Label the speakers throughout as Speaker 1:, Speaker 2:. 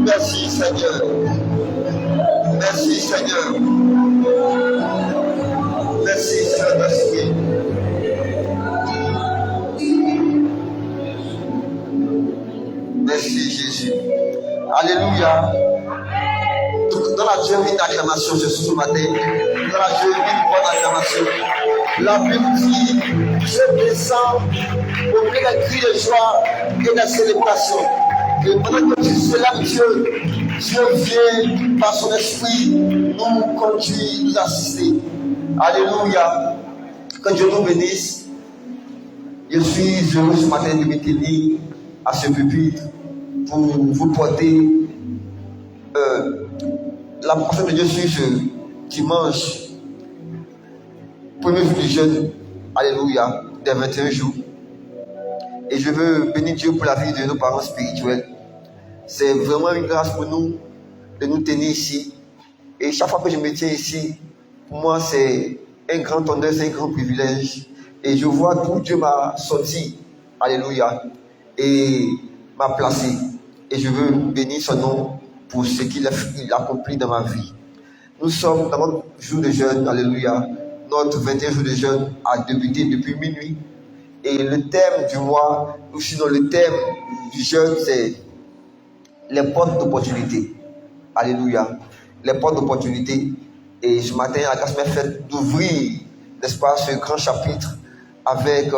Speaker 1: Merci Seigneur. Merci Seigneur. Merci Saint-Esprit. Merci Jésus. Alléluia. Dans la Dieu une acclamation ce matin. Dans la Dieu une bonne acclamation. La Bible dit, je descends au milieu des cris de joie et de célébration. Et pendant que tu célèbres Dieu, Dieu vient par son esprit nous conduire, nous assister. Alléluia. Que Dieu nous bénisse. Je suis heureux ce matin de me tenir à ce pupitre pour vous porter la parole de Dieu sur ce dimanche, premier jour du jeûne, alléluia, des 21 jours. Et je veux bénir Dieu pour la vie de nos parents spirituels. C'est vraiment une grâce pour nous de nous tenir ici. Et chaque fois que je me tiens ici, pour moi c'est un grand honneur, c'est un grand privilège. Et je vois d'où Dieu m'a sorti, alléluia, et m'a placé. Et je veux bénir son nom pour ce qu'il a accompli dans ma vie. Nous sommes dans notre jour de jeûne, alléluia. Notre 21 jours de jeûne a débuté depuis minuit. Et le thème du mois, ou sinon le thème du jeûne, c'est les portes d'opportunité. Alléluia. Les portes d'opportunité. Et ce matin, la grâce m'est faite d'ouvrir, n'est-ce pas, ce grand chapitre avec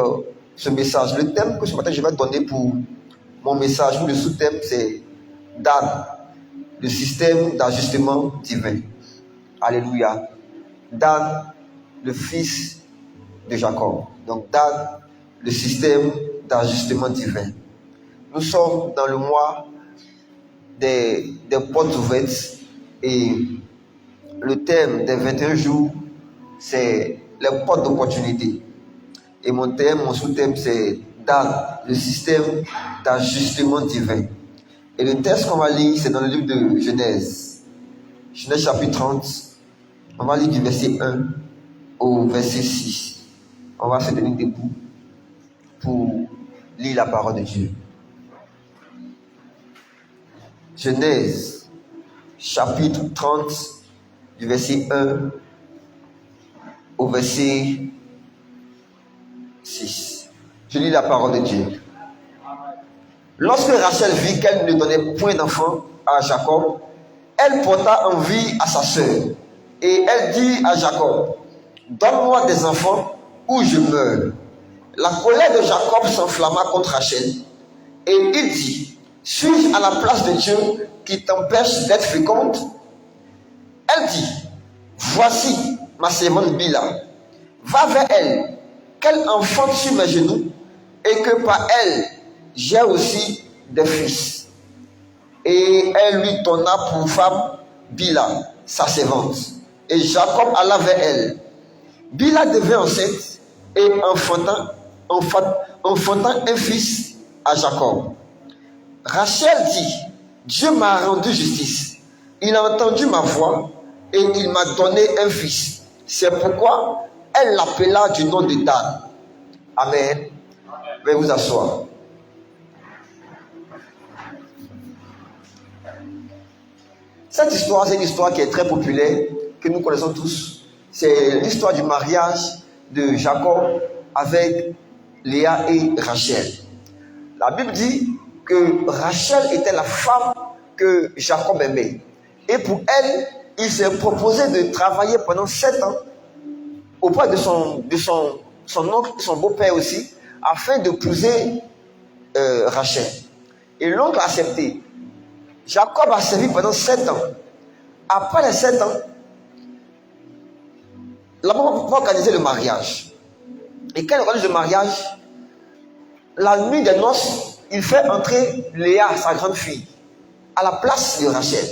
Speaker 1: ce message. Le thème que ce matin je vais donner pour mon message, ou le sous-thème, c'est Dan, le système d'ajustement divin. Alléluia. Dan, le fils de Jacob. Donc Dan, le système d'ajustement divin. Nous sommes dans le mois des portes ouvertes et le thème des 21 jours, c'est les portes d'opportunité. Et mon sous-thème, c'est Dan, le système d'ajustement divin. Et le texte qu'on va lire, c'est dans le livre de Genèse. Genèse chapitre 30. On va lire du verset 1 au verset 6. On va se tenir debout pour lire la parole de Dieu. Genèse chapitre 30, du verset 1 au verset 6. Je lis la parole de Dieu. Lorsque Rachel vit qu'elle ne donnait point d'enfant à Jacob, elle porta envie à sa sœur. Et elle dit à Jacob, donne-moi des enfants ou je meurs. La colère de Jacob s'enflamma contre Rachel. Et il dit, suis-je à la place de Dieu qui t'empêche d'être féconde? Elle dit, voici ma servante Bila. Va vers elle, qu'elle enfante sur mes genoux, et que par elle, j'ai aussi des fils. Et elle lui donna pour femme Bila, sa servante. Et Jacob alla vers elle. Bila devint enceinte et enfantant un fils à Jacob. Rachel dit, Dieu m'a rendu justice. Il a entendu ma voix et il m'a donné un fils. C'est pourquoi elle l'appela du nom de Dan. Amen. Veuillez vous asseoir. Cette histoire, c'est une histoire qui est très populaire, que nous connaissons tous. C'est l'histoire du mariage de Jacob avec Léa et Rachel. La Bible dit que Rachel était la femme que Jacob aimait. Et pour elle, il s'est proposé de travailler pendant 7 ans auprès de son oncle, son beau-père aussi, afin d'épouser Rachel. Et l'oncle a accepté. Jacob a servi pendant 7 ans. Après les 7 ans, la maman va organiser le mariage. Et quand il organise le mariage, la nuit des noces, il fait entrer Léa, sa grande fille, à la place de Rachel.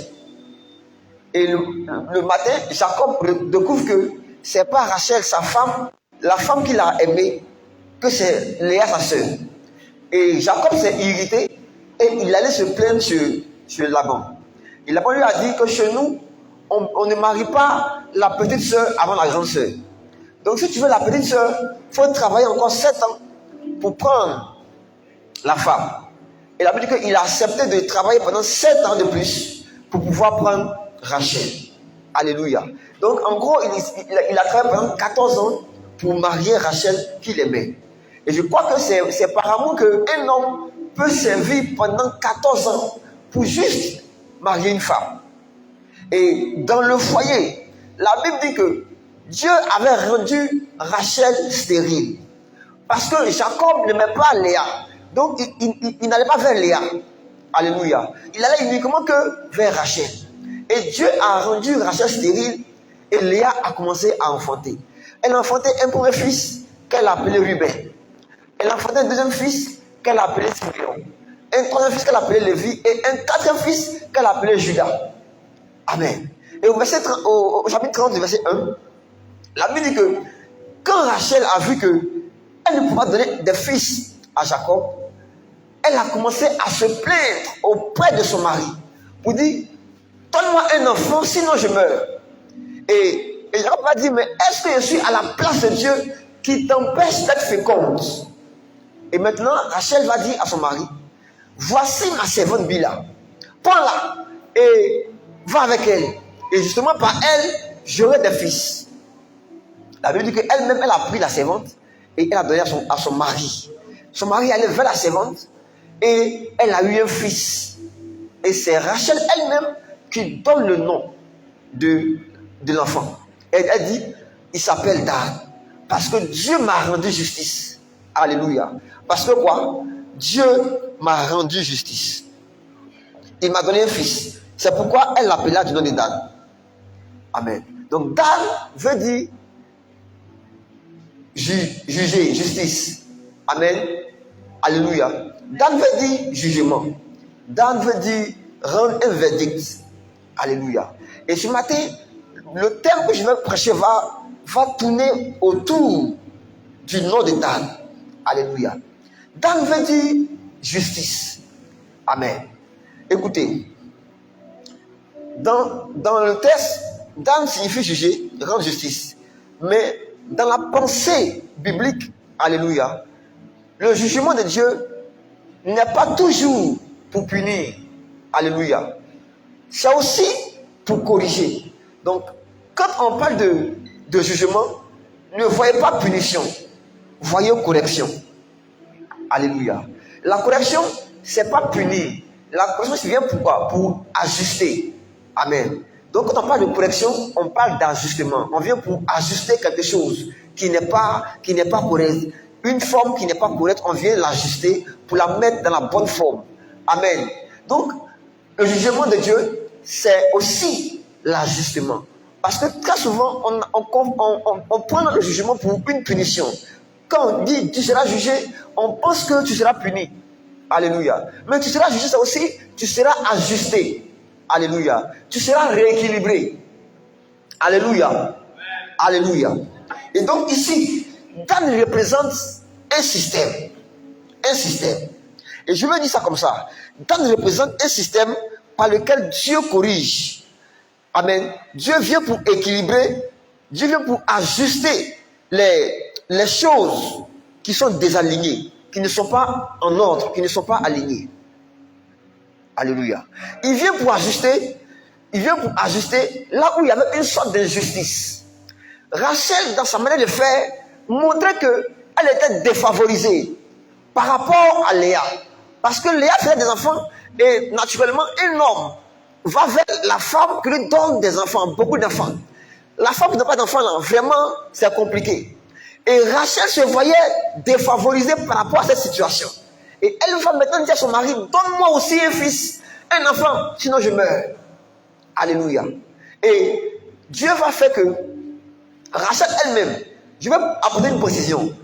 Speaker 1: Et le matin, Jacob découvre que c'est pas Rachel, sa femme, la femme qu'il a aimée, que c'est Léa, sa sœur. Et Jacob s'est irrité et il allait se plaindre chez Laban. Et Laban lui a dit que chez nous, on ne marie pas la petite sœur avant la grande sœur. Donc si tu veux la petite sœur, il faut travailler encore 7 ans pour prendre la femme. Et la Bible dit qu'il a accepté de travailler pendant 7 ans de plus pour pouvoir prendre Rachel. Alléluia. Donc en gros, il a travaillé pendant 14 ans pour marier Rachel qu'il aimait. Et je crois que c'est par amour qu'un homme peut servir pendant 14 ans pour juste marier une femme. Et dans le foyer, la Bible dit que Dieu avait rendu Rachel stérile. Parce que Jacob n'aimait pas Léa. Donc il n'allait pas vers Léa. Alléluia. Il allait uniquement que vers Rachel. Et Dieu a rendu Rachel stérile. Et Léa a commencé à enfanter. Elle a enfanté un premier fils qu'elle a appelé Ruben. Elle a enfanté un deuxième fils qu'elle a appelé Simeon. Un troisième fils qu'elle a appelé Lévi. Et un quatrième fils qu'elle a appelé Judas. Amen. Et au chapitre 30 du verset 1, la Bible dit que quand Rachel a vu qu'elle ne pouvait pas donner de fils à Jacob, elle a commencé à se plaindre auprès de son mari pour dire, donne-moi un enfant, sinon je meurs. Et Jacob a dit, mais est-ce que je suis à la place de Dieu qui t'empêche d'être féconde? Et maintenant, Rachel va dire à son mari, voici ma servante Bila, prends-la et va avec elle. Et justement, par elle, j'aurai des fils. La Bible dit qu'elle-même, elle a pris la servante et elle a donné à son mari. Son mari allait vers la servante et elle a eu un fils. Et c'est Rachel elle-même qui donne le nom de l'enfant. Elle dit, il s'appelle Dan. Parce que Dieu m'a rendu justice. Alléluia. Parce que quoi? Dieu m'a rendu justice. Il m'a donné un fils. C'est pourquoi elle l'appela du nom de Dan. Amen. Donc Dan veut dire juger, justice. Amen. Alléluia. Dan veut dire jugement. Dan veut dire rendre un verdict. Alléluia. Et ce matin, le terme que je vais prêcher va tourner autour du nom de Dan. Alléluia. Dan veut dire justice. Amen. Écoutez, dans le texte, Dan signifie juger, rendre justice. Mais dans la pensée biblique, alléluia, le jugement de Dieu n'est pas toujours pour punir. Alléluia. C'est aussi pour corriger. Donc, quand on parle de jugement, ne voyez pas punition, voyez correction. Alléluia. La correction, c'est pas punir. La correction vient pour quoi? Pour ajuster. Amen. Donc, quand on parle de correction, on parle d'ajustement. On vient pour ajuster quelque chose qui n'est pas correct. Une forme qui n'est pas correcte, on vient l'ajuster pour la mettre dans la bonne forme. Amen. Donc, le jugement de Dieu, c'est aussi l'ajustement. Parce que très souvent, on prend le jugement pour une punition. Quand on dit tu seras jugé, on pense que tu seras puni. Alléluia. Mais tu seras jugé, c'est aussi, tu seras ajusté. Alléluia. Tu seras rééquilibré. Alléluia. Alléluia. Et donc ici, Dan représente un système. Un système. Et je me dis ça comme ça. Dan représente un système par lequel Dieu corrige. Amen. Dieu vient pour équilibrer. Dieu vient pour ajuster les choses qui sont désalignées, qui ne sont pas en ordre, qui ne sont pas alignées. Alléluia. Il vient pour ajuster là où il y avait une sorte d'injustice. Rachel, dans sa manière de faire, montrait qu'elle était défavorisée par rapport à Léa. Parce que Léa faisait des enfants et naturellement, un homme va vers la femme qui lui donne des enfants, beaucoup d'enfants. La femme qui n'a pas d'enfants, là, vraiment, c'est compliqué. Et Rachel se voyait défavorisée par rapport à cette situation. Et elle va maintenant dire à son mari, donne-moi aussi un fils, un enfant, sinon je meurs. Alléluia. Et Dieu va faire que Rachel elle-même, je vais apporter une précision.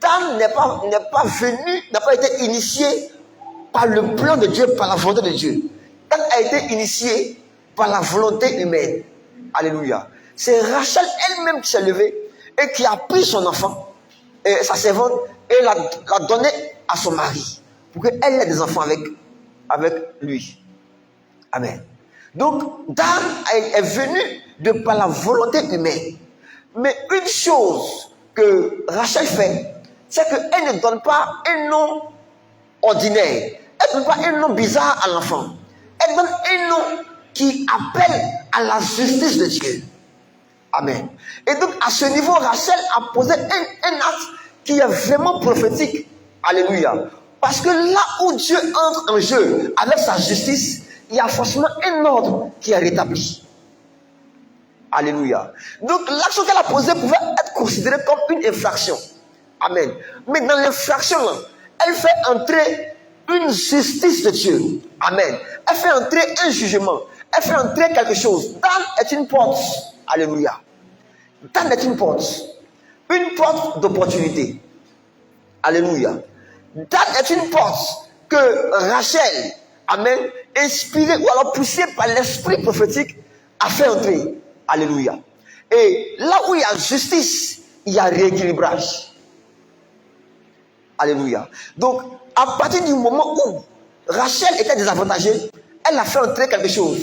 Speaker 1: Dan n'a pas été initié par le plan de Dieu, par la volonté de Dieu. Dan a été initié par la volonté humaine. Alléluia. C'est Rachel elle-même qui s'est levée et qui a pris son enfant, et sa servante, et l'a donné à son mari, pour qu'elle ait des enfants avec lui. Amen. Donc, Dan est venu de par la volonté humaine. Mais une chose que Rachel fait, c'est qu'elle ne donne pas un nom ordinaire. Elle ne donne pas un nom bizarre à l'enfant. Elle donne un nom qui appelle à la justice de Dieu. Amen. Et donc, à ce niveau, Rachel a posé un acte qui est vraiment prophétique. Alléluia. Parce que là où Dieu entre en jeu avec sa justice, il y a forcément un ordre qui est rétabli. Alléluia. Donc, l'action qu'elle a posée pouvait être considérée comme une infraction. Amen. Mais dans l'infraction, elle fait entrer une justice de Dieu. Amen. Elle fait entrer un jugement. Elle fait entrer quelque chose. Dan est une porte. Alléluia. Dan est une porte. Une porte d'opportunité. Alléluia. Dan est une porte que Rachel, amen, inspirée ou alors poussée par l'esprit prophétique, a fait entrer. Alléluia. Et là où il y a justice, il y a rééquilibrage. Alléluia. Donc, à partir du moment où Rachel était désavantagée, elle a fait entrer quelque chose.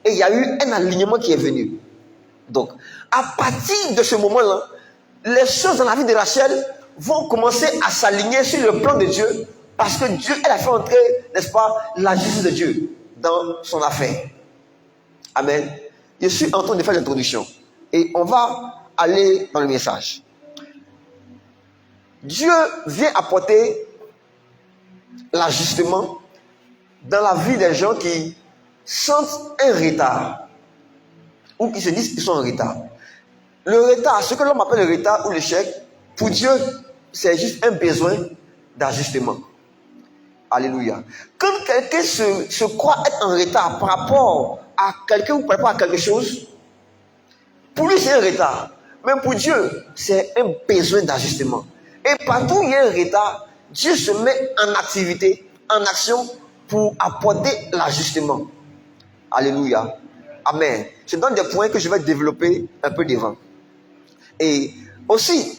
Speaker 1: Et il y a eu un alignement qui est venu. Donc, à partir de ce moment-là, les choses dans la vie de Rachel vont commencer à s'aligner sur le plan de Dieu, parce que Dieu, elle a fait entrer, n'est-ce pas, la justice de Dieu dans son affaire. Amen. Je suis en train de faire l'introduction et on va aller dans le message. Dieu vient apporter l'ajustement dans la vie des gens qui sentent un retard ou qui se disent qu'ils sont en retard. Le retard, ce que l'homme appelle le retard ou l'échec, pour Dieu, c'est juste un besoin d'ajustement. Alléluia. Quand quelqu'un se croit être en retard par rapport à quelqu'un ou par rapport à quelque chose, pour lui c'est un retard. Mais pour Dieu, c'est un besoin d'ajustement. Et partout où il y a un retard, Dieu se met en activité, en action pour apporter l'ajustement. Alléluia. Amen. Je donne des points que je vais développer un peu devant. Et aussi,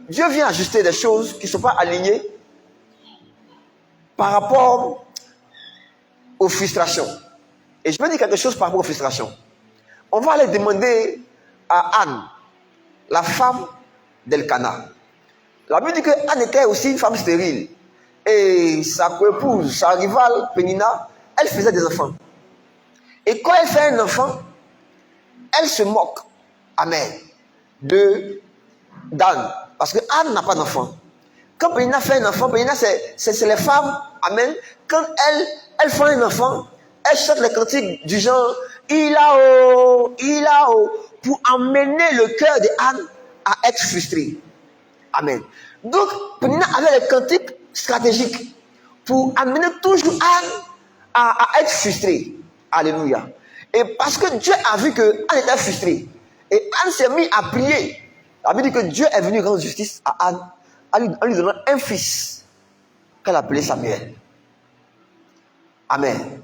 Speaker 1: Dieu vient ajuster des choses qui ne sont pas alignées par rapport aux frustrations. Et je vais dire quelque chose par rapport aux frustrations. On va aller demander à Anne, la femme d'Elkana. La Bible dit que Anne était aussi une femme stérile. Et sa coépouse, sa rivale Pénina, elle faisait des enfants. Et quand elle fait un enfant, elle se moque, amen, d'Anne. Parce que Anne n'a pas d'enfant. Quand Pénina fait un enfant, Pénina, c'est les femmes, amen. Quand elles font un enfant, elles chantent les cantiques du genre il a haut, pour emmener le cœur d'Anne à être frustré. Amen. Donc, Pénina avait les cantiques stratégiques pour amener toujours Anne à être frustrée. Alléluia. Et parce que Dieu a vu que Anne était frustrée, et Anne s'est mise à prier. La Bible dit que Dieu est venu rendre justice à Anne en lui donnant un fils qu'elle appelait Samuel. Amen.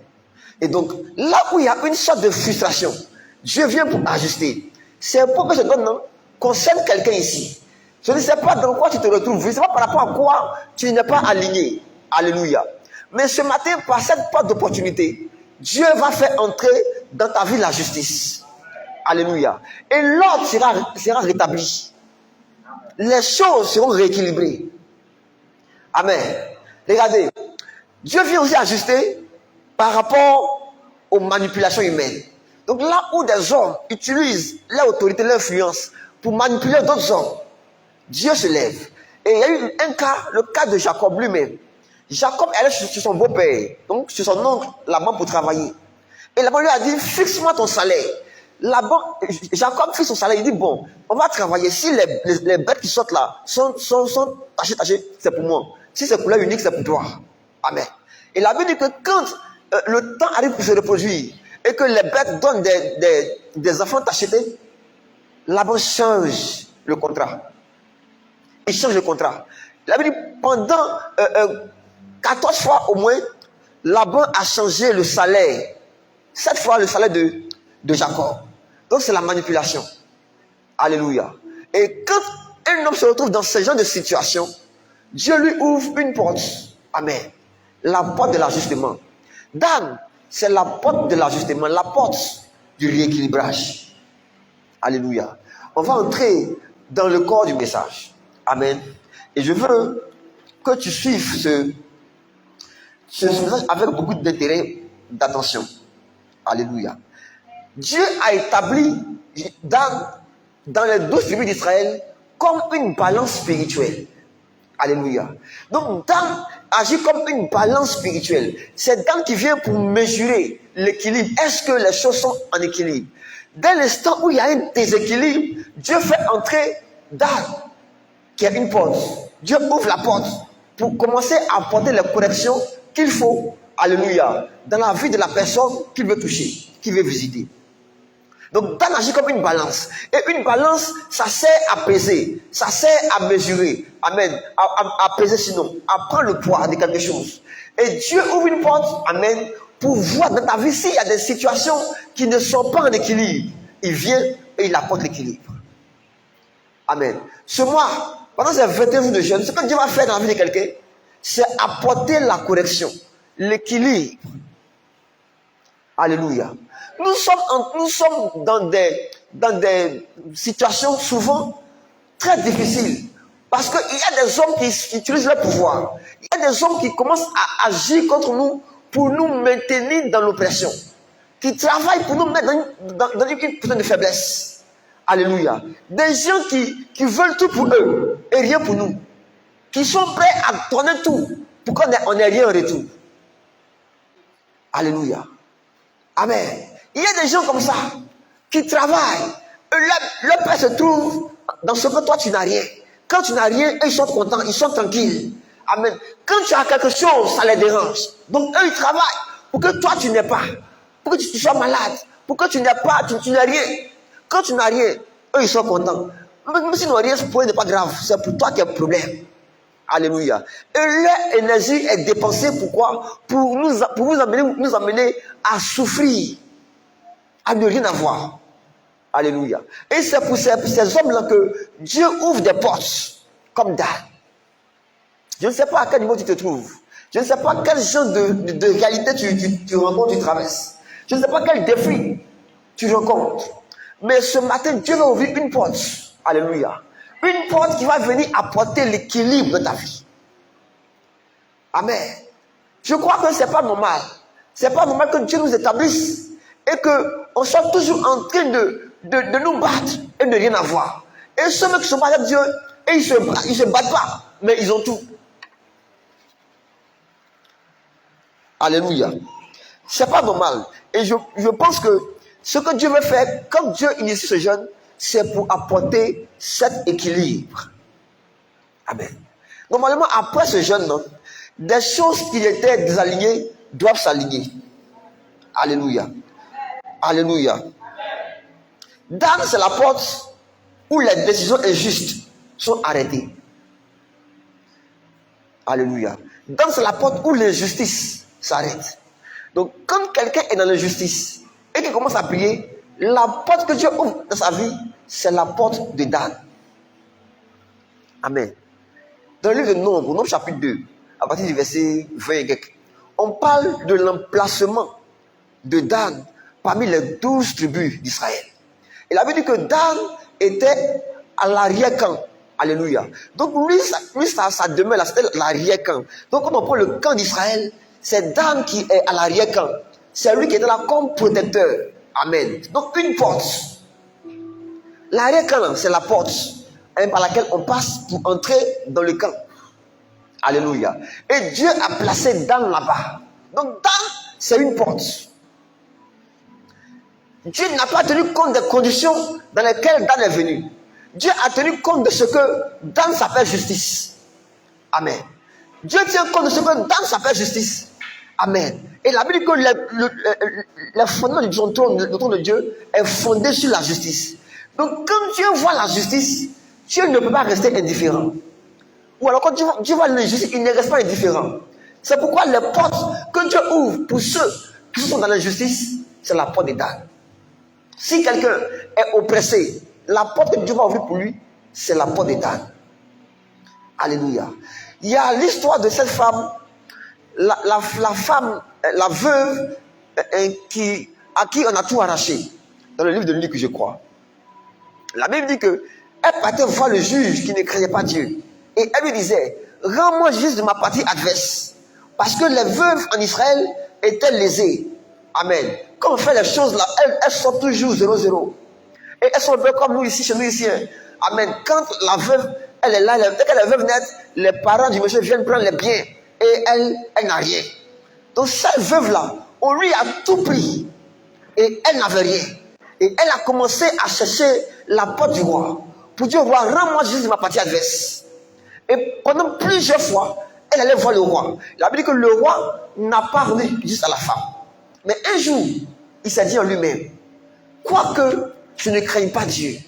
Speaker 1: Et donc, là où il y a une sorte de frustration, Dieu vient pour ajuster. C'est pourquoi je donne concerne quelqu'un ici. Je ne sais pas dans quoi tu te retrouves. Je ne sais pas par rapport à quoi tu n'es pas aligné. Alléluia. Mais ce matin, par cette porte d'opportunité, Dieu va faire entrer dans ta vie la justice. Alléluia. Et l'ordre sera rétabli. Les choses seront rééquilibrées. Amen. Regardez. Dieu vient aussi ajuster par rapport aux manipulations humaines. Donc là où des hommes utilisent leur autorité, leur influence pour manipuler d'autres hommes, Dieu se lève. Et il y a eu un cas, le cas de Jacob lui-même. Jacob allait sur son beau-père, donc sur son oncle, Laban, pour travailler. Et Laban lui a dit, fixe-moi ton salaire. Jacob fixe son salaire, il dit, bon, on va travailler. Si les bêtes qui sortent là sont tachées, c'est pour moi. Si c'est couleur unique, c'est pour toi. Amen. Et la Bible dit que quand le temps arrive pour se reproduire et que les bêtes donnent des enfants tachetés, Laban change le contrat. Il change le contrat. La Bible dit pendant 14 fois au moins, Laban a changé le salaire. 7 fois le salaire de Jacob. Donc c'est la manipulation. Alléluia. Et quand un homme se retrouve dans ce genre de situation, Dieu lui ouvre une porte. Amen. La porte de l'ajustement. Dan, c'est la porte de l'ajustement, la porte du rééquilibrage. Alléluia. On va entrer dans le corps du message. Amen. Et je veux que tu suives ce message avec beaucoup d'intérêt, d'attention. Alléluia. Dieu a établi dans les 12 tribus d'Israël comme une balance spirituelle. Alléluia. Donc, Dan agit comme une balance spirituelle. C'est Dan qui vient pour mesurer l'équilibre. Est-ce que les choses sont en équilibre? Dès l'instant où il y a un déséquilibre, Dieu fait entrer Dan, qui est une porte. Dieu ouvre la porte pour commencer à apporter les corrections qu'il faut, alléluia, dans la vie de la personne qu'il veut toucher, qu'il veut visiter. Donc, Dan agit comme une balance. Et une balance, ça sert à peser, ça sert à mesurer, amen, à peser sinon, à prendre le poids de quelque chose. Et Dieu ouvre une porte, amen, pour voir dans ta vie s'il y a des situations qui ne sont pas en équilibre. Il vient et il apporte l'équilibre. Amen. Ce mois, pendant ces 21 jours de jeûne, ce que Dieu va faire dans la vie de quelqu'un, c'est apporter la correction, l'équilibre. Alléluia. Nous sommes dans des situations souvent très difficiles. Parce qu'il y a des hommes qui utilisent leur pouvoir. Il y a des hommes qui commencent à agir contre nous pour nous maintenir dans l'oppression. Qui travaillent pour nous mettre dans une position de faiblesse. Alléluia. Des gens qui veulent tout pour eux et rien pour nous. Qui sont prêts à donner tout pour qu'on n'ait rien en retour. Alléluia. Amen. Il y a des gens comme ça qui travaillent. Leur paix se trouve dans ce que toi tu n'as rien. Quand tu n'as rien, eux ils sont contents, ils sont tranquilles. Amen. Quand tu as quelque chose, ça les dérange. Donc eux ils travaillent pour que toi tu n'aies pas. Pour que tu sois malade. Pour que tu n'aies pas, tu n'as rien. Quand tu n'as rien, eux ils sont contents. Même s'ils n'ont rien, pour eux n'est pas grave. C'est pour toi qu'il y a un problème. Alléluia. Et leur énergie est dépensée pourquoi? Pour nous amener à souffrir, à ne rien avoir. Alléluia. Et c'est pour ces hommes-là que Dieu ouvre des portes comme Dan. Je ne sais pas à quel niveau tu te trouves. Je ne sais pas quel genre de réalité tu rencontres, tu traverses. Je ne sais pas quel défi tu rencontres. Mais ce matin, Dieu va ouvrir une porte. Alléluia. Une porte qui va venir apporter l'équilibre de ta vie. Amen. Je crois que ce n'est pas normal. Ce n'est pas normal que Dieu nous établisse et qu'on soit toujours en train de nous battre et de rien avoir. Et ceux qui sont pas avec Dieu, et ils se battent pas, mais ils ont tout. Alléluia. Ce n'est pas normal. Et je pense que ce que Dieu veut faire, quand Dieu initie ce jeûne, c'est pour apporter cet équilibre. Amen. Normalement, après ce jeûne, des choses qui étaient désalignées doivent s'aligner. Alléluia. Alléluia. Dan, c'est la porte où les décisions injustes sont arrêtées. Alléluia. Dan, c'est la porte où l'injustice s'arrête. Donc, quand quelqu'un est dans l'injustice et qu'il commence à prier, la porte que Dieu ouvre dans sa vie, c'est la porte de Dan. Amen. Dans le livre de Nombre chapitre 2, à partir du verset 20 et quelques, on parle de l'emplacement de Dan parmi les 12 tribus d'Israël. Il avait dit que Dan était à l'arrière-camp. Alléluia. Donc lui sa demeure là, c'était l'arrière-camp. Donc quand on prend le camp d'Israël, c'est Dan qui est à l'arrière-camp. C'est lui qui était là comme protecteur. Amen. Donc une porte. L'arrière-camp, c'est la porte par laquelle on passe pour entrer dans le camp. Alléluia. Et Dieu a placé Dan là-bas. Donc Dan, c'est une porte. Dieu n'a pas tenu compte des conditions dans lesquelles Dan est venu. Dieu a tenu compte de ce que Dan s'appelle justice. Amen. Dieu tient compte de ce que Dan s'appelle justice. Amen. Et la Bible dit que le fondement de son trône, le trône de Dieu, est fondé sur la justice. Donc quand Dieu voit la justice, Dieu ne peut pas rester indifférent. Ou alors quand Dieu voit l'injustice, il ne reste pas indifférent. C'est pourquoi les portes que Dieu ouvre pour ceux qui sont dans l'injustice, c'est la porte de Dan. Si quelqu'un est oppressé, la porte que Dieu va ouvrir pour lui, c'est la porte de Dan. Alléluia. Il y a l'histoire de cette femme, la femme, la veuve, à qui on a tout arraché. Dans le livre de Luc, je crois. La Bible dit qu'elle partait voir le juge qui ne craignait pas Dieu. Et elle lui disait, rends-moi justice de ma partie adverse. Parce que les veuves en Israël étaient lésées. Amen. Quand on fait les choses là, elles sont toujours 0-0. Et elles sont un peu comme nous ici, chez nous ici. Amen. Quand la veuve, elle est là, dès que la veuve naît, les parents du monsieur viennent prendre les biens. Et elle n'a rien. Donc cette veuve-là, on lui a tout pris. Et elle n'avait rien. Et elle a commencé à chercher la porte du roi. Pour dire au roi, rends-moi justice de ma partie adverse. Et pendant plusieurs fois, elle allait voir le roi. Il a dit que le roi n'a pas rendu justice à la femme. Mais un jour, il s'est dit en lui-même, quoique je ne craigne pas Dieu,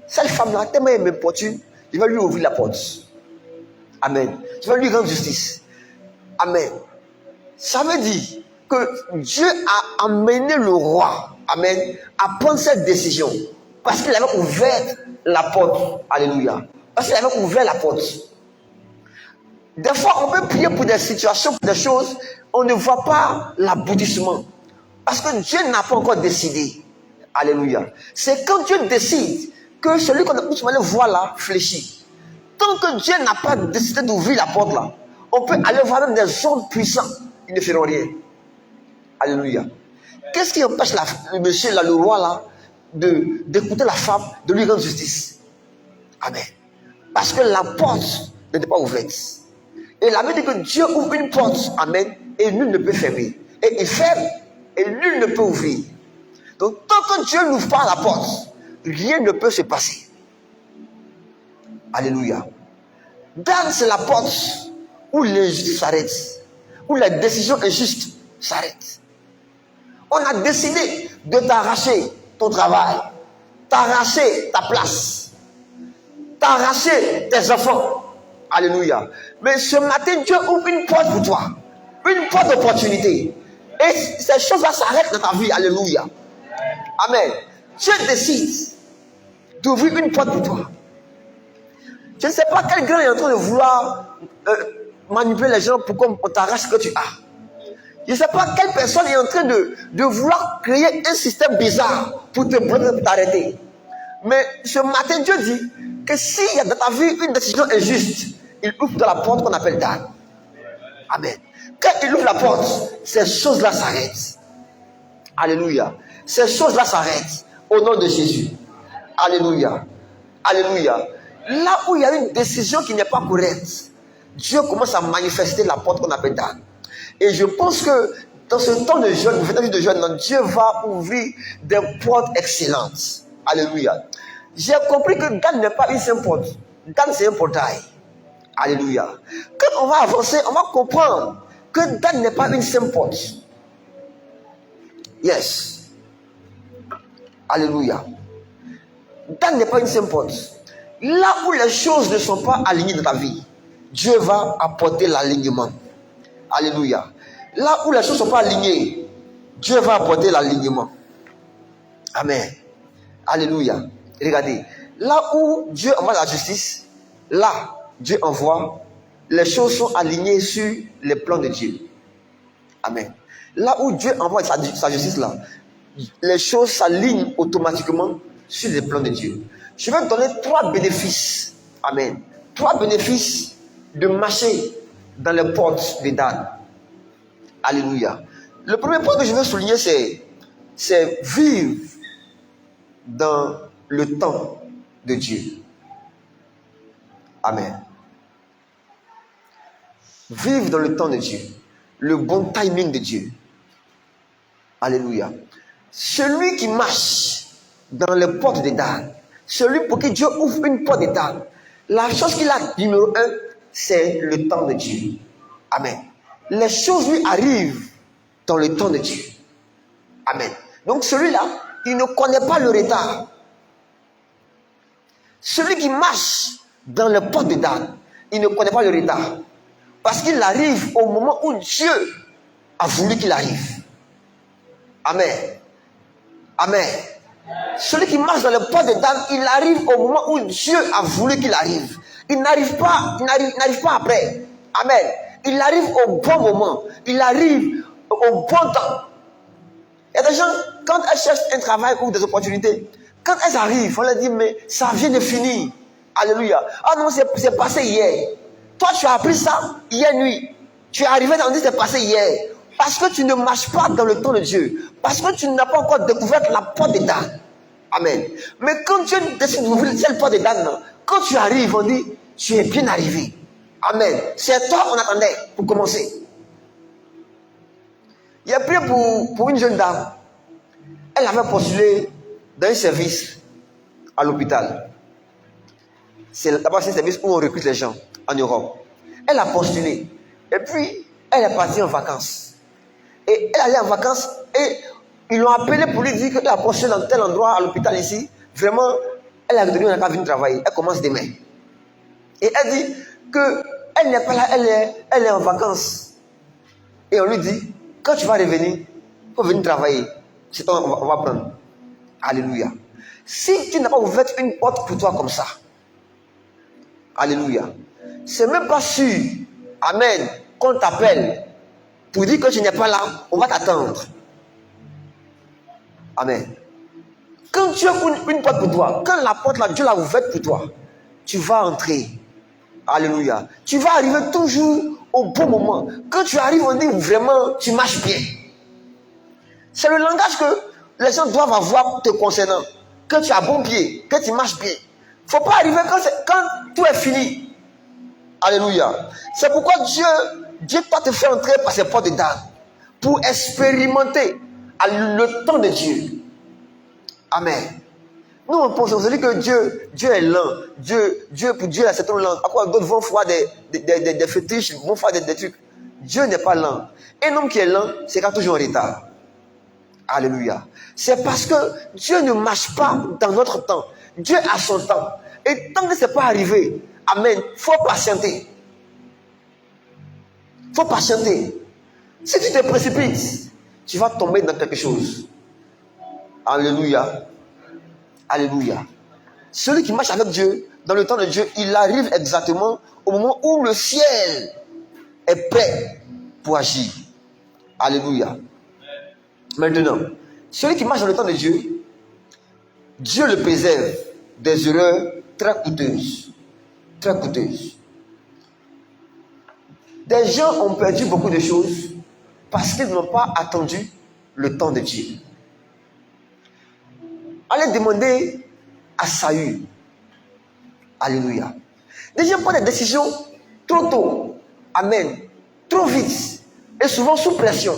Speaker 1: cette femme-là, tellement elle m'importune, je vais lui ouvrir la porte. Amen. Je vais lui rendre justice. Amen. Ça veut dire que Dieu a amené le roi, amen, à prendre cette décision. Parce qu'il avait ouvert la porte. Alléluia. Parce qu'il avait ouvert la porte. Des fois, on peut prier pour des situations, pour des choses, on ne voit pas l'aboutissement. Parce que Dieu n'a pas encore décidé. Alléluia. C'est quand Dieu décide que celui qu'on a voir là fléchit. Tant que Dieu n'a pas décidé d'ouvrir la porte là, on peut aller voir même des hommes puissants. Ils ne feront rien. Alléluia. Qu'est-ce qui empêche le monsieur là, le roi là, d'écouter la femme, de lui rendre justice? Amen. Parce que la porte n'était pas ouverte. Et la Bible dit que Dieu ouvre une porte, amen, et nul ne peut fermer. Et il ferme, et nul ne peut ouvrir. Donc tant que Dieu n'ouvre pas la porte, rien ne peut se passer. Alléluia. Dan, c'est la porte où l'injustice s'arrête, où la décision injuste s'arrête. On a décidé de t'arracher ton travail, t'arracher ta place, t'arracher tes enfants. Alléluia. Mais ce matin, Dieu ouvre une porte pour toi, une porte d'opportunité. Et ces choses-là s'arrêtent dans ta vie. Alléluia. Amen. Dieu décide d'ouvrir une porte pour toi. Je ne sais pas quel grand est en train de vouloir manipuler les gens pour qu'on t'arrache ce que tu as. Je ne sais pas quelle personne est en train de vouloir créer un système bizarre pour te bloquer, pour t'arrêter. Mais ce matin, Dieu dit que s'il y a dans ta vie une décision injuste, il ouvre dans la porte qu'on appelle Dan. Amen. Quand il ouvre la porte, ces choses-là s'arrêtent. Alléluia. Ces choses-là s'arrêtent au nom de Jésus. Alléluia. Alléluia. Là où il y a une décision qui n'est pas correcte, Dieu commence à manifester la porte qu'on appelle Dan. Et je pense que dans ce temps de jeûne, Dieu va ouvrir des portes excellentes. Alléluia. J'ai compris que Dan n'est pas une simple porte. Dan, c'est un portail. Alléluia. Quand on va avancer, on va comprendre que Dan n'est pas une simple porte. Yes. Alléluia. Dan n'est pas une simple porte. Là où les choses ne sont pas alignées dans ta vie, Dieu va apporter l'alignement. Alléluia. Là où les choses ne sont pas alignées, Dieu va apporter l'alignement. Amen. Alléluia. Regardez. Là où Dieu envoie la justice, là, Dieu envoie, les choses sont alignées sur les plans de Dieu. Amen. Là où Dieu envoie sa justice, là, les choses s'alignent automatiquement sur les plans de Dieu. Je vais te donner 3 bénéfices. Amen. 3 bénéfices de marcher dans les portes de Dan. Alléluia. Le premier point que je veux souligner, c'est vivre dans le temps de Dieu. Amen. Vivre dans le temps de Dieu. Le bon timing de Dieu. Alléluia. Celui qui marche dans les portes de Dan, celui pour qui Dieu ouvre une porte de Dan, la chose qu'il a numéro 1, c'est le temps de Dieu. Amen. Les choses lui arrivent dans le temps de Dieu. Amen. Donc celui-là, il ne connaît pas le retard. Celui qui marche dans les portes de Dan, il ne connaît pas le retard. Parce qu'il arrive au moment où Dieu a voulu qu'il arrive. Amen. Amen. Celui qui marche dans les portes de Dan, il arrive au moment où Dieu a voulu qu'il arrive. Il n'arrive pas après. Amen. Il arrive au bon moment. Il arrive au bon temps. Il y a des gens, quand elles cherchent un travail ou des opportunités, quand elles arrivent, on leur dit, mais ça vient de finir. Alléluia. Ah non, c'est passé hier. Toi, tu as appris ça hier nuit. Tu es arrivé dans ce qui s'est passé hier. Parce que tu ne marches pas dans le temps de Dieu. Parce que tu n'as pas encore découvert la porte des Dan. Amen. Mais quand Dieu décide d'ouvrir cette porte des Dan, quand tu arrives, on dit, tu es bien arrivé. Amen. C'est toi qu'on attendait pour commencer. Il y a prié pour une jeune dame. Elle avait postulé dans un service à l'hôpital. C'est d'abord un service où on recrute les gens en Europe. Elle a postulé. Et puis, elle est partie en vacances. Et elle allait en vacances et ils l'ont appelée pour lui dire qu'elle a postulé dans tel endroit à l'hôpital ici. Vraiment, elle a retenu, elle n'a pas venu travailler. Elle commence demain. Et elle dit qu'elle n'est pas là, elle est en vacances. Et on lui dit, quand tu vas revenir, il faut venir travailler. C'est toi, on va prendre. Alléluia. Si tu n'as pas ouvert une porte pour toi comme ça, alléluia, c'est même pas sûr, amen, qu'on t'appelle pour dire que tu n'es pas là, on va t'attendre. Amen. Quand tu as une porte pour toi, quand la porte là, Dieu l'a ouverte pour toi, tu vas entrer. Alléluia. Tu vas arriver toujours au bon moment. Quand tu arrives, on dit vraiment, tu marches bien. C'est le langage que les gens doivent avoir te concernant. Que tu as bon pied, que tu marches bien. Il ne faut pas arriver quand tout est fini. Alléluia. C'est pourquoi Dieu doit te faire entrer par ses portes de dents pour expérimenter le temps de Dieu. Amen. Nous, on pense aujourd'hui que Dieu est lent. Pour Dieu, c'est un lent. À quoi d'autres vont faire des fétiches, vont faire des trucs. Dieu n'est pas lent. Un homme qui est lent, c'est quand toujours en retard. Alléluia. C'est parce que Dieu ne marche pas dans notre temps. Dieu a son temps. Et tant que ce n'est pas arrivé, amen, il faut patienter. Il faut patienter. Si tu te précipites, tu vas tomber dans quelque chose. Alléluia. Alléluia. Celui qui marche avec Dieu, dans le temps de Dieu, il arrive exactement au moment où le ciel est prêt pour agir. Alléluia. Maintenant, celui qui marche dans le temps de Dieu, Dieu le préserve des erreurs très coûteuses. Très coûteuses. Des gens ont perdu beaucoup de choses parce qu'ils n'ont pas attendu le temps de Dieu. Allez demander à Saül. Alléluia. Des gens prennent des décisions trop tôt. Amen. Trop vite. Et souvent sous pression.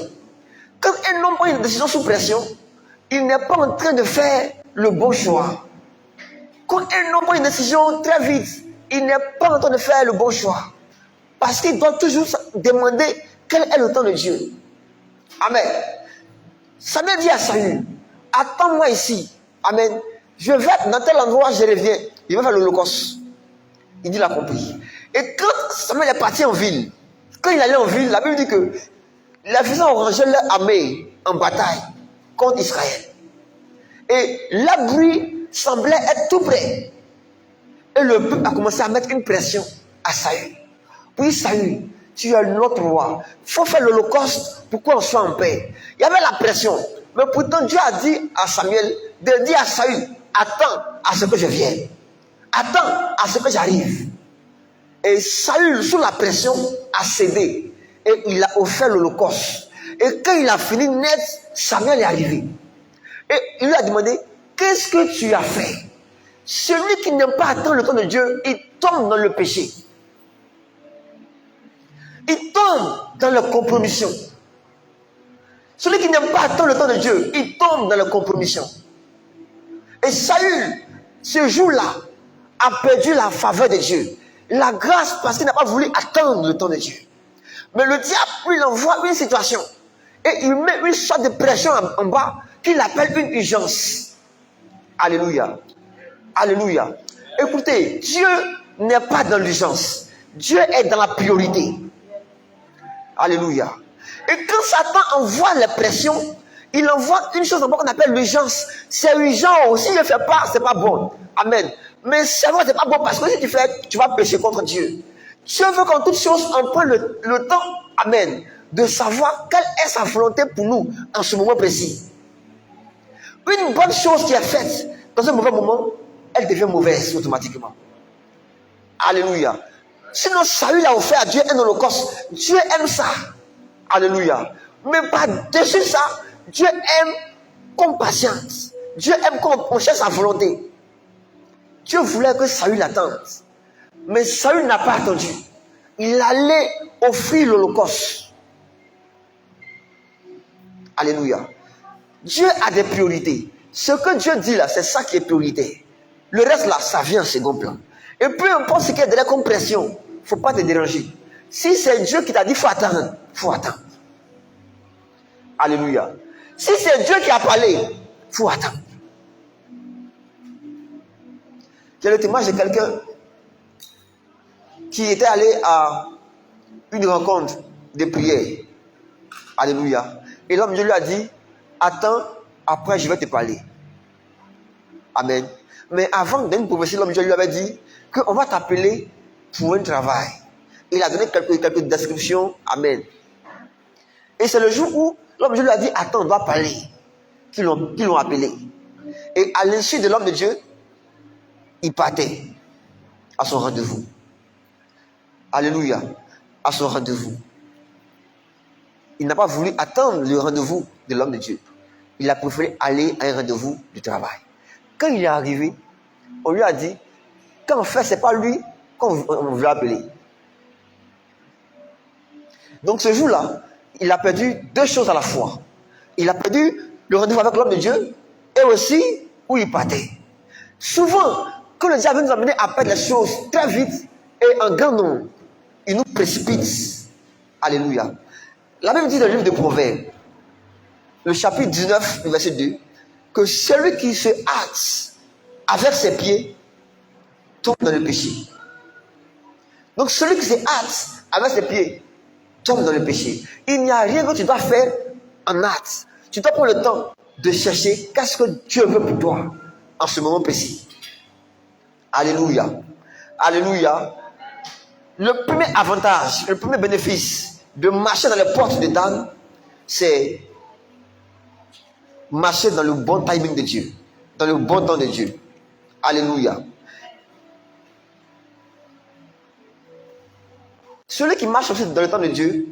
Speaker 1: Quand un homme prend une décision sous pression, il n'est pas en train de faire le bon choix. Quand un homme prend une décision très vite, il n'est pas en train de faire le bon choix. Parce qu'il doit toujours demander quel est le temps de Dieu. Amen. Samuel dit à Saül, attends-moi ici. Amen. Je vais dans tel endroit, je reviens. Il va faire l'holocauste. Il dit, il a compris. Et quand Samuel est parti en ville, quand il allait en ville, la Bible dit que les Philistins ont rangé leur armée en bataille contre Israël. Et la bruit semblait être tout près. Et le peuple a commencé à mettre une pression à Saül. Oui, Saül, tu es notre roi. Il faut faire l'holocauste pour qu'on soit en paix. Il y avait la pression. Mais pourtant, Dieu a dit à Samuel de dire à Saül, attends à ce que je vienne. Attends à ce que j'arrive. Et Saül, sous la pression, a cédé. Et il a offert l'holocauste. Et quand il a fini net, Samuel est arrivé. Et il lui a demandé, qu'est-ce que tu as fait? Celui qui n'aime pas attendre le temps de Dieu, il tombe dans le péché. Il tombe dans la compromission. Celui qui n'aime pas attendre le temps de Dieu, il tombe dans la compromission. Et Saül, ce jour-là, a perdu la faveur de Dieu. La grâce parce qu'il n'a pas voulu attendre le temps de Dieu. Mais le diable, il envoie une situation. Et il met une sorte de pression en bas qu'il appelle une urgence. Alléluia. Alléluia. Écoutez, Dieu n'est pas dans l'urgence. Dieu est dans la priorité. Alléluia. Et quand Satan envoie les pressions, il envoie une chose en bas qu'on appelle l'urgence. C'est urgent. Si je ne fais pas, c'est pas bon. Amen. Mais c'est vrai, c'est pas bon parce que si tu fais, tu vas pécher contre Dieu. Dieu veut qu'en toute chose, on prenne le temps, amen, de savoir quelle est sa volonté pour nous en ce moment précis. Une bonne chose qui est faite dans un mauvais moment, elle devient mauvaise automatiquement. Alléluia. Sinon, Saül a offert à Dieu un holocauste. Dieu aime ça. Alléluia. Mais par-dessus ça, Dieu aime comme patience. Dieu aime comme on cherche sa volonté. Dieu voulait que Saül attende. Mais Saül n'a pas attendu. Il allait offrir l'holocauste. Alléluia. Dieu a des priorités. Ce que Dieu dit là, c'est ça qui est priorité. Le reste là, ça vient en second plan. Et peu importe ce qu'il y a derrière comme pression, il ne faut pas te déranger. Si c'est Dieu qui t'a dit, il faut attendre. Il faut attendre. Alléluia. Si c'est Dieu qui a parlé, il faut attendre. J'ai le témoignage de quelqu'un qui était allé à une rencontre de prière. Alléluia. Et l'homme de Dieu lui a dit, attends, après je vais te parler. Amen. Mais avant d'une prophétie, l'homme de Dieu lui avait dit qu'on va t'appeler pour un travail. Il a donné quelques descriptions. Amen. Et c'est le jour où l'homme de Dieu lui a dit, attends, on va parler. Qu'ils l'ont appelé. Et à l'insu de l'homme de Dieu, il partait à son rendez-vous. Alléluia. À son rendez-vous. Il n'a pas voulu attendre le rendez-vous de l'homme de Dieu. Il a préféré aller à un rendez-vous du travail. Quand il est arrivé, on lui a dit qu'en fait, ce n'est pas lui qu'on veut appeler. Donc ce jour-là, il a perdu deux choses à la fois. Il a perdu le rendez-vous avec l'homme de Dieu et aussi où il partait. Souvent, quand le diable veut nous amener à perdre les choses très vite et en grand nombre, il nous précipite. Alléluia. La Bible dit dans le livre de Proverbes, le chapitre 19, le verset 2, que celui qui se hâte avec ses pieds tombe dans le péché. Donc celui qui se hâte avec ses pieds tombe dans le péché. Il n'y a rien que tu dois faire en hâte. Tu dois prendre le temps de chercher qu'est-ce que Dieu veut pour toi en ce moment précis. Alléluia. Alléluia. Le premier avantage, le premier bénéfice de marcher dans les portes de Dan, c'est marcher dans le bon timing de Dieu, dans le bon temps de Dieu. Alléluia. Celui qui marche aussi dans le temps de Dieu,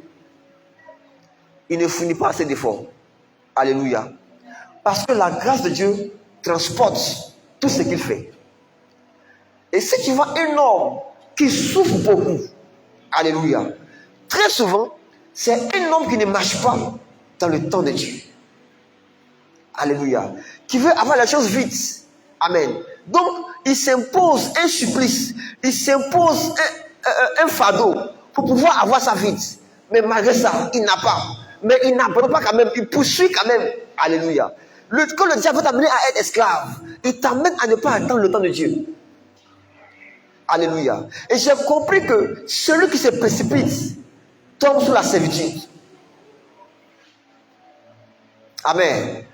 Speaker 1: il ne fournit pas assez d'efforts. Alléluia. Parce que la grâce de Dieu transporte tout ce qu'il fait. Et si tu vois un homme qui souffre beaucoup, alléluia, très souvent, c'est un homme qui ne marche pas dans le temps de Dieu. Alléluia. Qui veut avoir la chose vite. Amen. Donc, il s'impose un supplice. Il s'impose un fardeau pour pouvoir avoir ça vite. Mais malgré ça, il n'a pas. Mais il n'abandonne pas quand même. Il poursuit quand même. Alléluia. Quand le diable veut t'amener à être esclave, il t'amène à ne pas attendre le temps de Dieu. Alléluia. Et j'ai compris que celui qui se précipite tombe sous la servitude. Amen.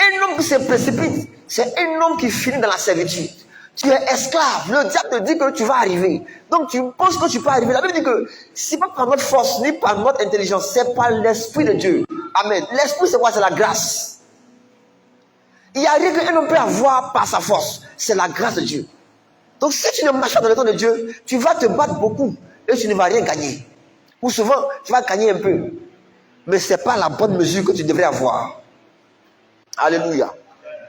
Speaker 1: Un homme qui se précipite, c'est un homme qui finit dans la servitude. Tu es esclave. Le diable te dit que tu vas arriver. Donc tu penses que tu peux arriver. La Bible dit que c'est pas par notre force ni par notre intelligence, c'est par l'Esprit de Dieu. Amen. L'Esprit, c'est quoi? C'est la grâce. Il n'y a rien qu'un homme peut avoir par sa force. C'est la grâce de Dieu. Donc si tu ne marches pas dans le temps de Dieu, tu vas te battre beaucoup et tu ne vas rien gagner. Ou souvent, tu vas gagner un peu. Mais ce n'est pas la bonne mesure que tu devrais avoir. Alléluia.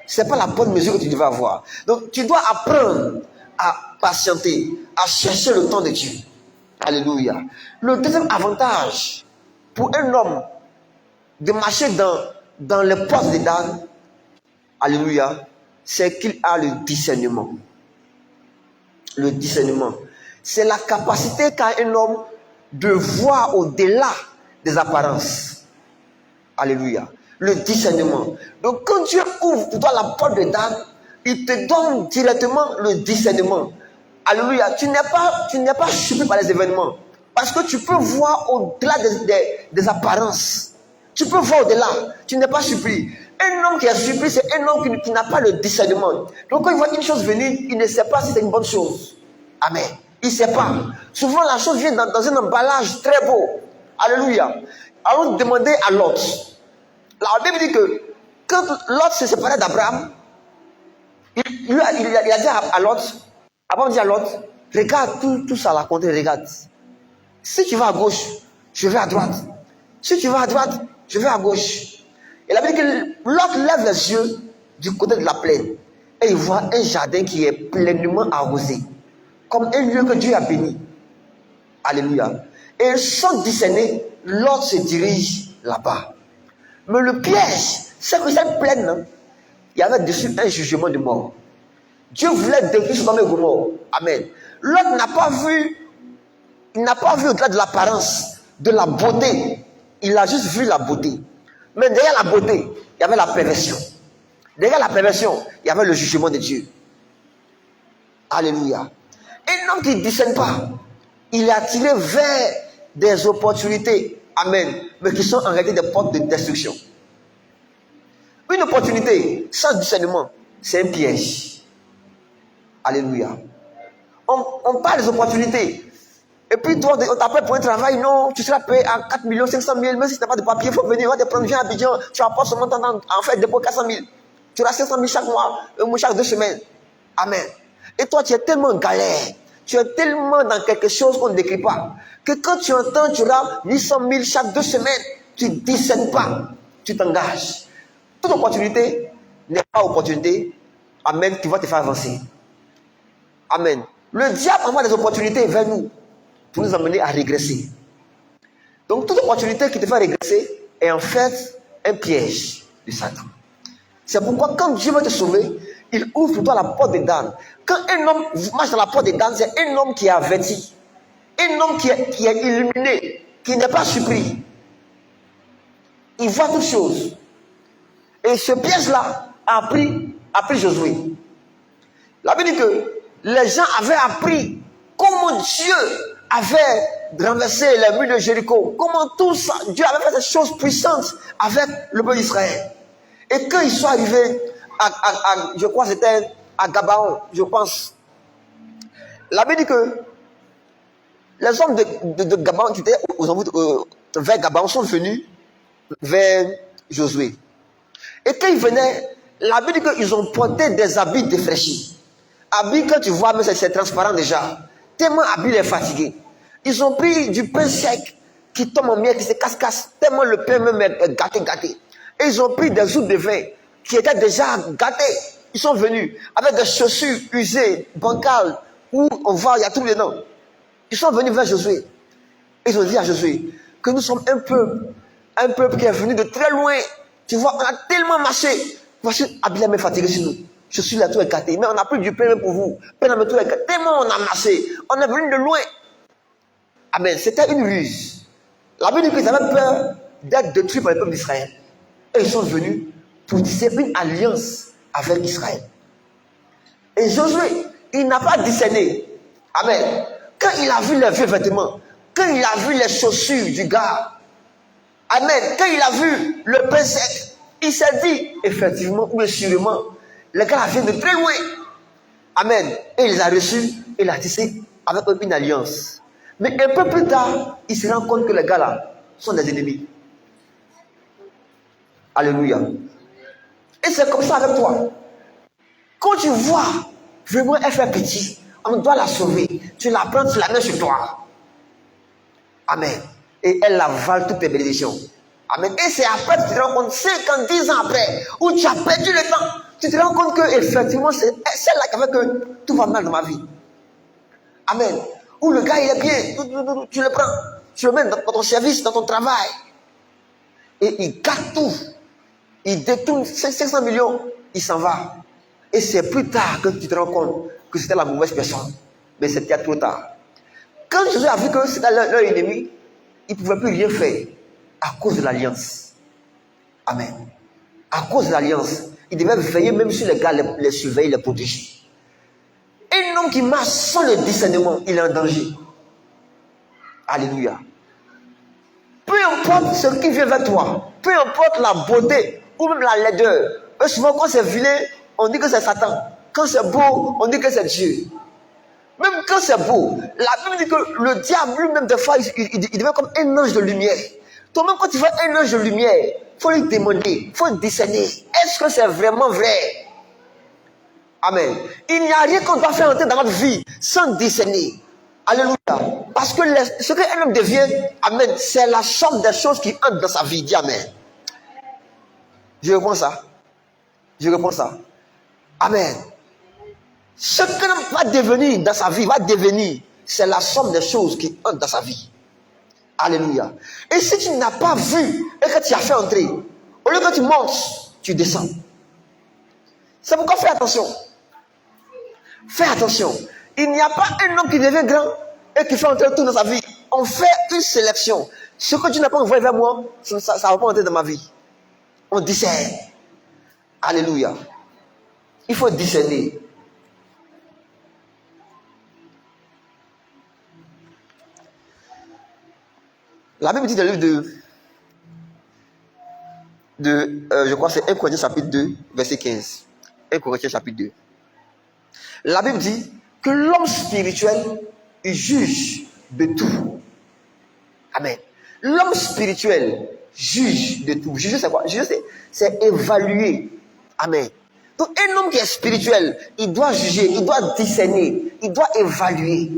Speaker 1: Ce n'est pas la bonne mesure que tu devrais avoir. Donc tu dois apprendre à patienter, à chercher le temps de Dieu. Alléluia. Le deuxième avantage pour un homme de marcher dans les portes de Dan, alléluia, c'est qu'il a le discernement. Le discernement, c'est la capacité qu'a un homme de voir au-delà des apparences. Alléluia. Le discernement. Donc quand Dieu ouvre pour toi la porte de Dan, il te donne directement le discernement. Alléluia. Tu n'es pas surpris par les événements. Parce que tu peux voir au-delà des apparences. Tu peux voir au-delà. Tu n'es pas surpris. Un homme qui est surpris, c'est un homme qui n'a pas le discernement. Donc quand il voit une chose venir, il ne sait pas si c'est une bonne chose. Amen. Il ne sait pas. Souvent la chose vient dans un emballage très beau. Alléluia. Allons demander à Lot. La Bible dit que quand Lot s'est séparé d'Abraham, il a dit à Lot, Abraham dit à Lot, Regarde tout ça à la contraire, regarde. Si tu vas à gauche, je vais à droite. Si tu vas à droite, je vais à gauche. Il avait dit que l'autre lève les yeux du côté de la plaine et il voit un jardin qui est pleinement arrosé, comme un lieu que Dieu a béni. Alléluia. Et sans discerner, l'autre se dirige là-bas. Mais le piège, c'est que cette plaine, il y avait dessus un jugement de mort. Dieu voulait détruire Sodome et Gomorrhe. Amen. L'autre n'a pas vu, il n'a pas vu au-delà de l'apparence, de la beauté. Il a juste vu la beauté. Mais derrière la beauté, il y avait la perversion. Derrière la perversion, il y avait le jugement de Dieu. Alléluia. Un homme qui ne discerne pas, il est attiré vers des opportunités. Amen. Mais qui sont en réalité des portes de destruction. Une opportunité sans discernement, c'est un piège. Alléluia. On parle des opportunités. Et puis toi, on t'appelle pour un travail, non, tu seras payé à 4 500 000, même si tu n'as pas de papier, il faut venir, on va te prendre, viens à Abidjan, tu apportes seulement en fait dépôt 400 000. Tu auras 500 000 chaque mois, chaque 2 semaines. Amen. Et toi, tu es tellement en galère, tu es tellement dans quelque chose qu'on ne décrit pas, que quand tu entends, tu auras 800 000 chaque 2 semaines, tu ne discernes pas, tu t'engages. Toute opportunité n'est pas opportunité, amen, qui va te faire avancer. Amen. Le diable envoie des opportunités vers nous pour nous amener à régresser. Donc toute opportunité qui te fait régresser est en fait un piège de Satan. C'est pourquoi quand Dieu veut te sauver, il ouvre pour toi la porte des damnes. Quand un homme marche dans la porte des damnes, c'est un homme qui est averti, un homme qui est illuminé, qui n'est pas surpris. Il voit toutes choses. Et ce piège-là a pris Josué. La Bible dit que les gens avaient appris comment Dieu avait renversé les murs de Jéricho, comment tout ça, Dieu avait fait des choses puissantes avec le peuple d'Israël. Et quand ils sont arrivés je crois que c'était à Gabaon, je pense, la Bible dit que les hommes de Gabaon qui étaient vers Gabaon sont venus vers Josué. Et quand ils venaient, la Bible dit qu'ils ont porté des habits défraîchis. Habits, quand tu vois, mais c'est transparent déjà. Tellement habits les fatigués. Ils ont pris du pain sec qui tombe en miel, qui se casse, tellement le pain même est gâté. Et ils ont pris des joues de vin qui étaient déjà gâtés. Ils sont venus avec des chaussures usées, bancales, où on voit, il y a tout dedans. Ils sont venus vers Josué. Ils ont dit à Josué que nous sommes un peuple qui est venu de très loin. Tu vois, on a tellement marché. Voici, Abilam est fatigué sur nous. Je suis là, tout est gâté. Mais on a pris du pain pour vous. Tellement on a marché. On est venu de loin. Amen. C'était une ruse. La Bible dit qu'ils avaient peur d'être détruits par le peuple d'Israël. Et ils sont venus pour tisser une alliance avec Israël. Et Josué, il n'a pas discerné. Amen. Quand il a vu les vieux vêtements, quand il a vu les chaussures du gars, amen, quand il a vu le pain sec, il s'est dit, effectivement, ou sûrement, le gars vient de très loin. Amen. Et il les a reçus, et il a tissé avec eux une alliance. Mais un peu plus tard, il se rend compte que les gars-là sont des ennemis. Alléluia. Et c'est comme ça avec toi. Quand tu vois vraiment elle fait pitié, on doit la sauver. Tu la prends, tu la mets sur toi. Amen. Et elle avale toutes tes bénédictions. Amen. Et c'est après que tu te rends compte, 5 ans, 10 ans après, où tu as perdu le temps, tu te rends compte que effectivement c'est celle-là qui a fait que tout va mal dans ma vie. Amen. Où le gars il est bien, tu le prends, tu le mets dans ton service, dans ton travail. Et il gâte tout. Il détourne 500 millions, il s'en va. Et c'est plus tard que tu te rends compte que c'était la mauvaise personne. Mais c'était trop tard. Quand Jésus a vu que c'était leur ennemi, il ne pouvait plus rien faire à cause de l'alliance. Amen. À cause de l'alliance, il devait veiller même sur les gars, les surveiller, les protéger. Un homme qui marche sans le discernement, il est en danger. Alléluia. Peu importe ce qui vient vers toi, peu importe la beauté ou même la laideur. Souvent, quand c'est vilain, on dit que c'est Satan. Quand c'est beau, on dit que c'est Dieu. Même quand c'est beau, la Bible dit que le diable lui-même, des fois, il devient comme un ange de lumière. Toi-même, quand tu vois un ange de lumière, il faut lui demander, il faut discerner. Est-ce que c'est vraiment vrai? Amen. Il n'y a rien qu'on doit faire entrer dans notre vie sans discerner. Alléluia. Parce que ce qu'un homme devient, amen, c'est la somme des choses qui entrent dans sa vie. Dis amen. Je reprends ça. Je reprends ça. Amen. Ce qu'un homme va devenir dans sa vie, c'est la somme des choses qui entrent dans sa vie. Alléluia. Et si tu n'as pas vu et que tu as fait entrer, au lieu que tu montes, tu descends. C'est pourquoi fais attention. Fais attention. Il n'y a pas un homme qui devient grand et qui fait entrer tout dans sa vie. On fait une sélection. Ce que tu n'as pas envoyé vers moi, ça ne va pas entrer dans ma vie. On discerne. Alléluia. Il faut discerner. La Bible dit dans le livre je crois que c'est 1 Corinthiens chapitre 2, verset 15. 1 Corinthiens chapitre 2. La Bible dit que l'homme spirituel, il juge de tout. Amen. L'homme spirituel juge de tout. Juger, c'est quoi? Juger, c'est évaluer. Amen. Donc, un homme qui est spirituel, il doit juger, il doit discerner, il doit évaluer.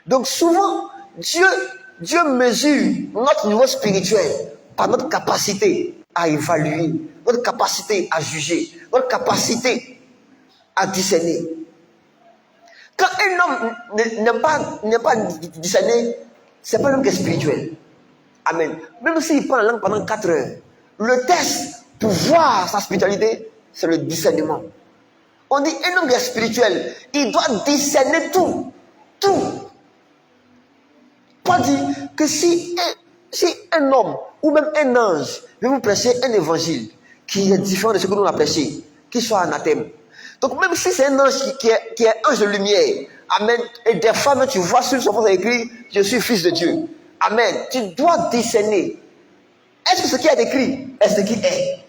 Speaker 1: Donc, souvent, Dieu mesure notre niveau spirituel par notre capacité à évaluer, notre capacité à juger, notre capacité à discerner. Quand un homme n'est pas discerné, c'est pas un homme qui est spirituel. Amen. Même s'il parle la langue pendant 4 heures, le test pour voir sa spiritualité, c'est le discernement. On dit un homme qui est spirituel, il doit discerner tout. Tout. Paul dit que si un homme ou même un ange veut vous prêcher un évangile qui est différent de ce que nous avons prêché, qu'il soit anathème. Donc même si c'est un ange qui est ange de lumière, amen, et des fois même tu vois sur son front écrit, je suis fils de Dieu. Amen. Tu dois discerner. Est-ce que ce qui est écrit est ce qui est?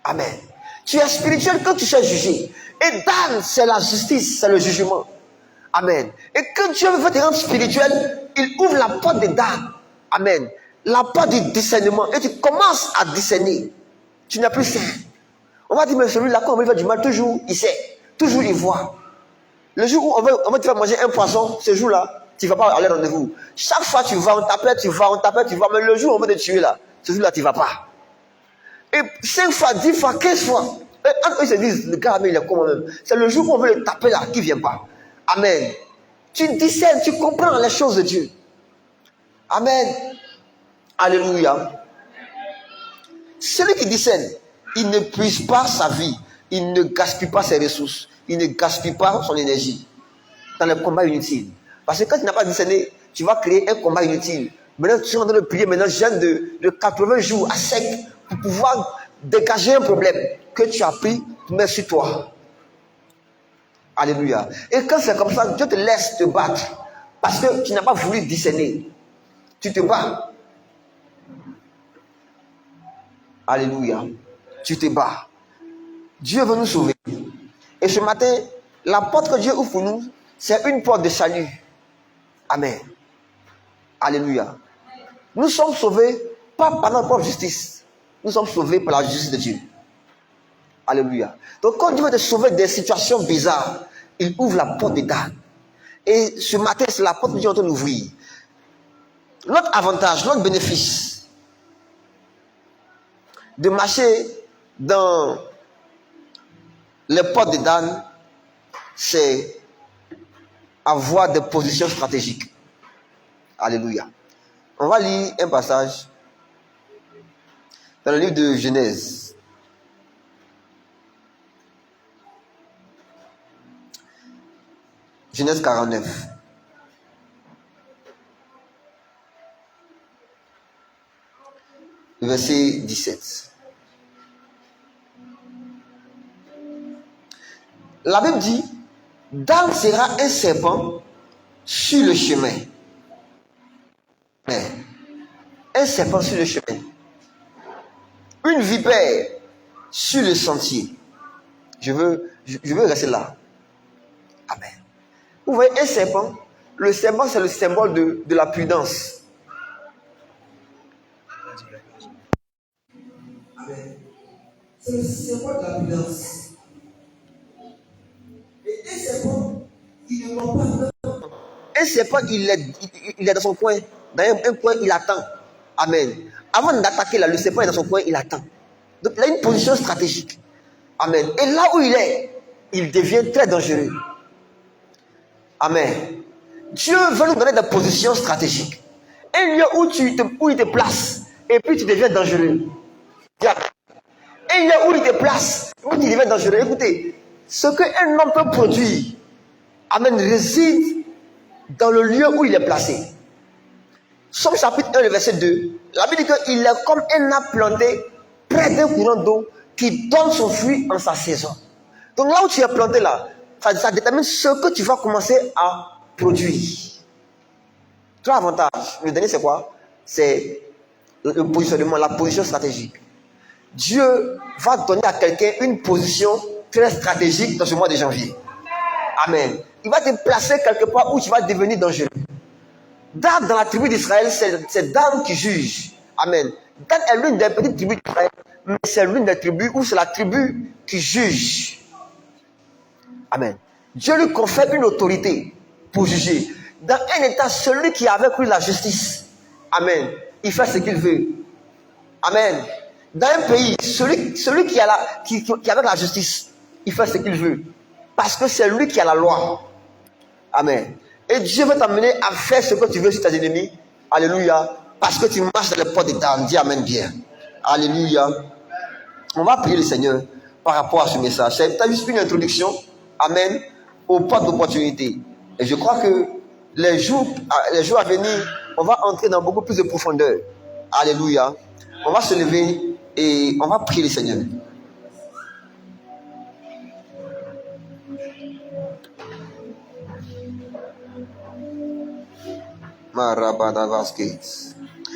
Speaker 1: Amen. Tu es spirituel quand tu sais juger. Et Dan, c'est la justice, c'est le jugement. Amen. Et quand Dieu veut te rendre spirituel, il ouvre la porte des Dan. Amen. La porte du discernement. Et tu commences à discerner. Tu n'es plus sain. On va dire, mais celui-là, quand on veut faire du mal, toujours il sait. Toujours il voit. Le jour où on veut te faire manger un poisson, ce jour-là, tu ne vas pas aller à rendez-vous. Chaque fois tu vas, on t'appelle, tu vas, mais le jour où on veut te tuer là, ce jour-là, tu ne vas pas. Et 5 fois, 10 fois, 15 fois, et quand ils se disent, le gars, mais il est comment même. C'est le jour où on veut le taper là, qui ne vient pas. Amen. Tu discernes, tu comprends les choses de Dieu. Amen. Alléluia. Celui qui discerne, il ne puise pas sa vie, il ne gaspille pas ses ressources, il ne gaspille pas son énergie dans les combats inutiles. Parce que quand tu n'as pas discerné, tu vas créer un combat inutile. Maintenant, tu es en train de prier, maintenant, jeûne de 80 jours à sec pour pouvoir dégager un problème que tu as pris pour mettre sur toi. Alléluia. Et quand c'est comme ça, Dieu te laisse te battre parce que tu n'as pas voulu discerner. Tu te bats. Alléluia. Tu te bats. Dieu veut nous sauver. Et ce matin, la porte que Dieu ouvre pour nous, c'est une porte de salut. Amen. Alléluia. Nous sommes sauvés pas par notre propre justice. Nous sommes sauvés par la justice de Dieu. Alléluia. Donc quand Dieu veut te sauver des situations bizarres, il ouvre la porte des Dan. Et ce matin, c'est la porte que Dieu est en train d'ouvrir. Notre avantage, notre bénéfice de marcher dans les portes des Dan, c'est avoir des positions stratégiques. Alléluia. On va lire un passage dans le livre de Genèse. Genèse 49. Verset 17. La Bible dit, Dan sera un serpent sur le chemin. Un serpent sur le chemin. Une vipère sur le sentier. Je veux rester là. Amen. Vous voyez un serpent. Le serpent, c'est le symbole de la prudence. Amen. C'est le symbole de la prudence. Et un serpent, il ne mord pas. Un serpent, il est dans son coin. Dans un coin, il attend. Amen. Avant d'attaquer là, le serpent est dans son coin, il attend. Donc il a une position stratégique. Amen. Et là où il est, il devient très dangereux. Amen. Dieu veut nous donner des positions stratégiques. Un lieu où il te place, et puis tu deviens dangereux. Un lieu où il te place, où tu deviens dangereux. Écoutez, ce qu'un homme peut produire, amen, réside dans le lieu où il est placé. Somme chapitre 1, le verset 2, la Bible dit qu'il est comme un arbre planté près d'un courant d'eau qui donne son fruit en sa saison. Donc là où tu es planté là, ça détermine ce que tu vas commencer à produire. Trois avantages. Le dernier c'est quoi? C'est le positionnement, la position stratégique. Dieu va donner à quelqu'un une position très stratégique dans ce mois de janvier. Amen. Il va te placer quelque part où tu vas devenir dangereux. Dan dans la tribu d'Israël, c'est Dan qui juge. Amen. Dan est l'une des petites tribus d'Israël, mais c'est l'une des tribus où c'est la tribu qui juge. Amen. Dieu lui confère une autorité pour juger. Dans un état, celui qui a avec lui la justice, amen, il fait ce qu'il veut. Amen. Dans un pays, celui qui a avec la justice, il fait ce qu'il veut. Parce que c'est lui qui a la loi. Amen. Et Dieu veut t'amener à faire ce que tu veux sur tes ennemis. Alléluia. Parce que tu marches dans les portes de Dan. Dis amen bien. Alléluia. On va prier le Seigneur par rapport à ce message. C'est juste une introduction. Amen. Aux portes d'opportunité. Et je crois que les jours à venir, on va entrer dans beaucoup plus de profondeur. Alléluia. On va se lever et on va prier le Seigneur. Marabadavaskis.